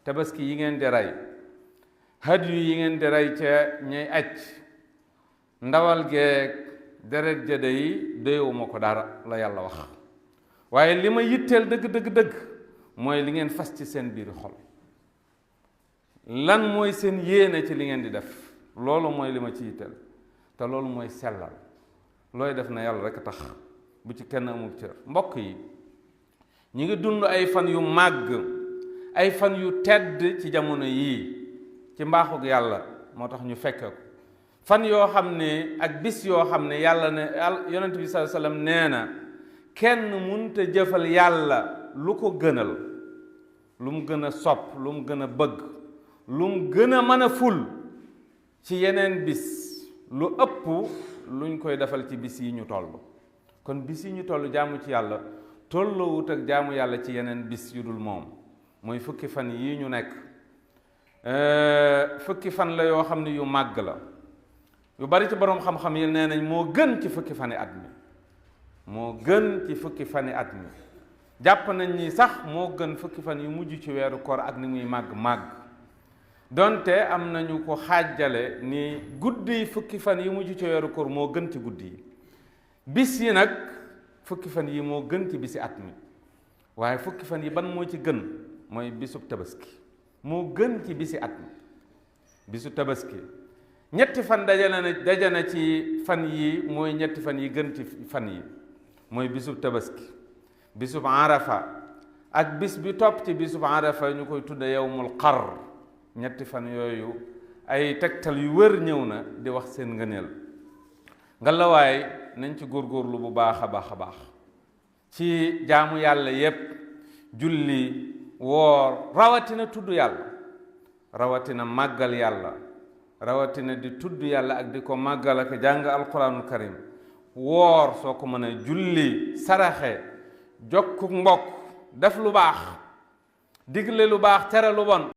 tabaski yi ngeen di rey hadiyu yi ngeen di rey ca ñay aj ndawal geeg deret jëde yi doyewuma ko dara la yàlla wax waaye li ma yitteel dëgg mooy li ngeen fas ci seen biir xol lan mooy seen yéene ci li ngeen di def loolu mooy li ma ci yitteel te loolu mooy sellal looy def na yàlla rek tax bu ci kenn amul cër mbokk yi ñi ngi dund ay fan yu màgg ay fan yu tedd ci jamono yii ci mbaaxug yàlla moo tax ñu fekke ko fan yoo xam ne ak bis yoo xam ne yàlla ne yonent bi sallallahu alayhi wasallam nee na kenn mënta jëfal yàlla lu ko gënal lu mu gën a sopp lu mu gën a bëgg lu mu gën a mën a ful ci yeneen bis lu ëpp luñ koy defal ci bis yi ñu toll kon bis yi ñu toll jaamu ci yàlla tolloowut ak jaamu yàlla ci yeneen bis yu dul moom mooy fukki fan yii ñu nekk fukki fan la yoo xam ne yu màgg la yu bari ci boroom xam-xam yi nee nañ moo gën ci fukki fani at mi moo gën ci fukki fani at mi jàpp nañ ni sax moo gën fukki fan yu mujj ci weeru koor ak ni muy màgg donte am nañu ko xaajale ni guddi fukki fan yi mujj ci weeru koor moo gën ci guddi yi bis yi nag fukki fan yi moo gën ci bisi at mi waaye fukki fan yi ban moo ci gën mooy bisub tabaski moo gën ci bisi at mi bisu tabaski ñetti fan daje na ci fan yi mooy ñetti fan yi gën ci fan yi mooy bisub tabaski bisub arafa ak bis bi topp ci bisub arafa ñu koy tudde yawmul qar ñetti fan yooyu ay tegtal yu wër ñëw na di wax seen ngëneel nga la waay nañ ci góorgóorlu bu baax a baax ci jaamu yàlla yépp julli woor rawatina tudd yàlla rawatina màggal yàlla rawatina di tudd yàlla ak di ko màggal ak jàng alquranul karim woor soo ko mën a julli saraxe jokku mbokk def lu baax digle lu baax tere lu bon